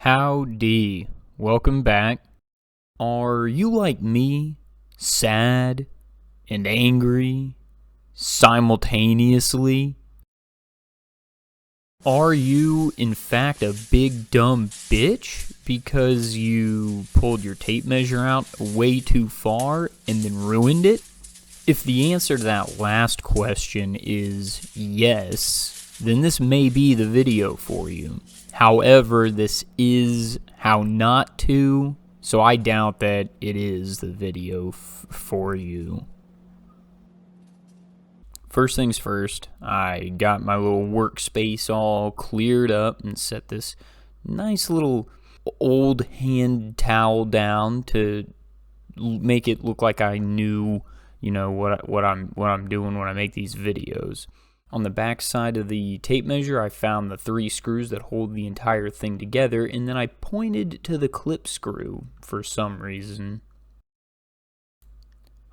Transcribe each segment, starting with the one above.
Howdy, welcome back. Are you like me, sad and angry simultaneously? Are you, in fact, a big dumb bitch because you pulled your tape measure out way too far and then ruined it? If the answer to that last question is yes, then this may be the video for you. However, this is how not to, so I doubt that it is the video for you. First things first, I got my little workspace all cleared up and set this nice little old hand towel down to make it look like I knew, what I'm doing when I make these videos. On the back side of the tape measure, I found the 3 screws that hold the entire thing together, and then I pointed to the clip screw for some reason.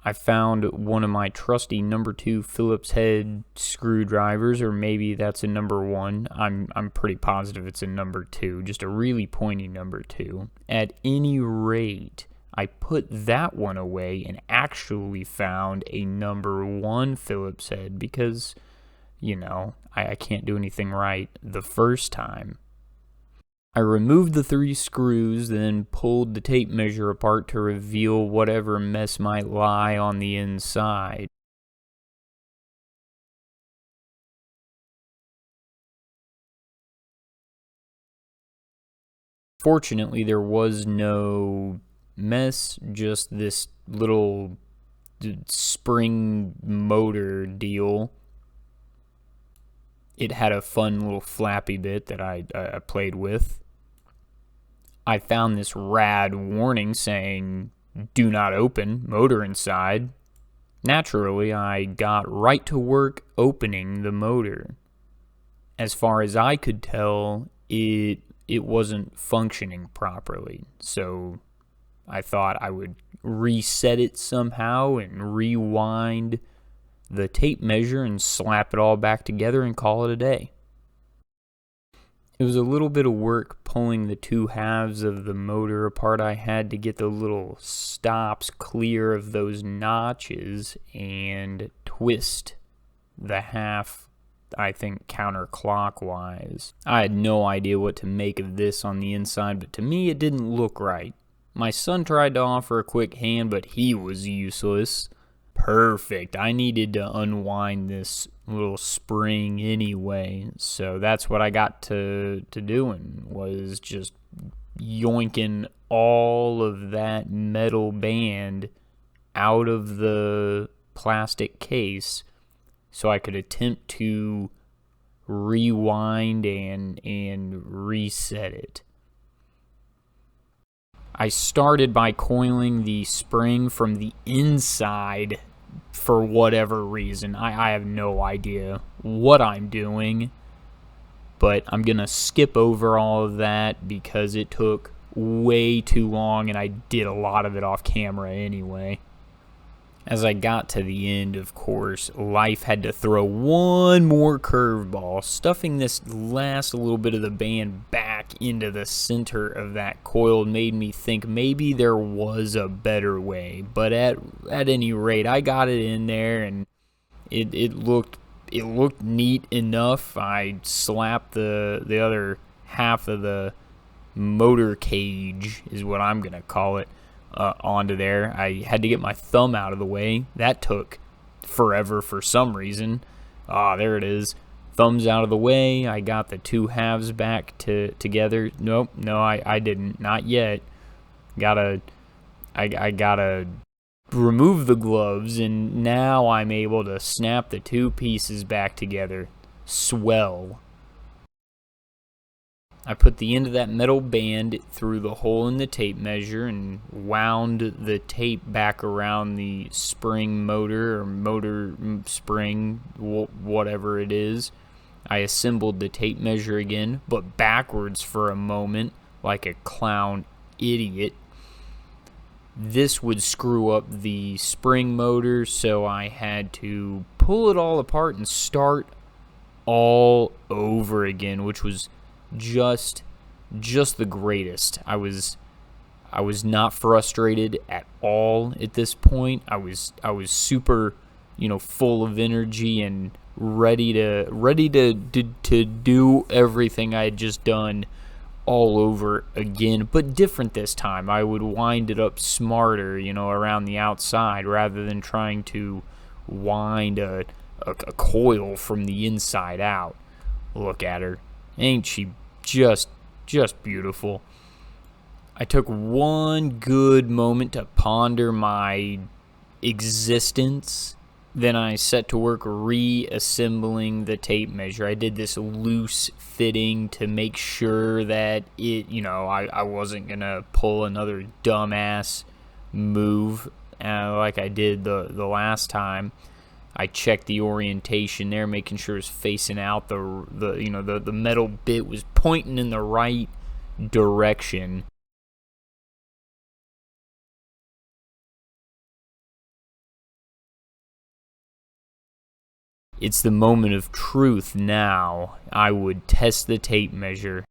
I found one of my trusty number 2 Phillips head screwdrivers, or maybe that's a number 1. I'm pretty positive it's a number 2, just a really pointy number 2. At any rate, I put that one away and actually found a number 1 Phillips head because, I can't do anything right the first time. I removed the 3 screws, then pulled the tape measure apart to reveal whatever mess might lie on the inside. Fortunately, there was no mess, just this little spring motor deal. It had a fun little flappy bit that I played with. I found this rad warning saying, "Do not open, motor inside." Naturally, I got right to work opening the motor. As far as I could tell, it wasn't functioning properly, so I thought I would reset it somehow and rewind the tape measure and slap it all back together and call it a day. It was a little bit of work pulling the 2 halves of the motor apart. I had to get the little stops clear of those notches and twist the half, I think, counterclockwise. I had no idea what to make of this on the inside, but to me it didn't look right. My son tried to offer a quick hand, but he was useless. Perfect. I needed to unwind this little spring anyway, so that's what I got to doing, was just yoinking all of that metal band out of the plastic case so I could attempt to rewind and reset it. I started by coiling the spring from the inside for whatever reason. I have no idea what I'm doing, but I'm going to skip over all of that because it took way too long and I did a lot of it off camera anyway. As I got to the end, of course, life had to throw one more curveball. Stuffing this last little bit of the band back into the center of that coil made me think maybe there was a better way. But at any rate, I got it in there and it looked neat enough. I slapped the other half of the motor cage, is what I'm gonna call it, onto there. I had to get my thumb out of the way. That took forever for some reason. There it is. Thumb's out of the way. I got the 2 halves back together. Nope, no, I didn't. Not yet. I gotta remove the gloves, and now I'm able to snap the 2 pieces back together. Swell. I put the end of that metal band through the hole in the tape measure and wound the tape back around the spring motor, or motor spring, whatever it is. I assembled the tape measure again, but backwards for a moment, like a clown idiot. This would screw up the spring motor, so I had to pull it all apart and start all over again, which was just just the greatest. I was not frustrated at all at this point. I was super, full of energy and ready to do everything I had just done all over again, but different this time. I would wind it up smarter, around the outside rather than trying to wind a coil from the inside out. Look at her. Ain't she just beautiful? I took one good moment to ponder my existence. Then I set to work reassembling the tape measure. I did this loose fitting to make sure that I wasn't going to pull another dumbass move like I did the last time. I checked the orientation there, making sure it was facing out. The metal bit was pointing in the right direction. It's the moment of truth now. I would test the tape measure.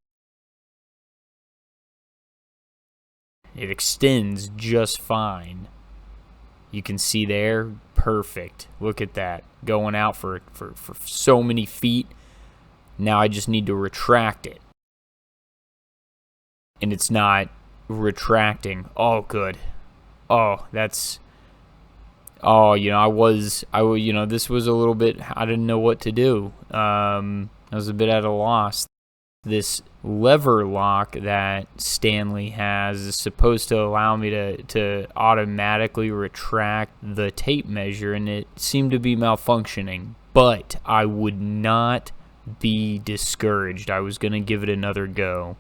It extends just fine. You can see there, perfect. Look at that, going out for so many feet. Now I just need to retract it. And it's not retracting. Oh, good. Oh, that's... Oh, this was a little bit, I didn't know what to do. I was a bit at a loss. This lever lock that Stanley has is supposed to allow me to automatically retract the tape measure, and it seemed to be malfunctioning. But I would not be discouraged. I was going to give it another go.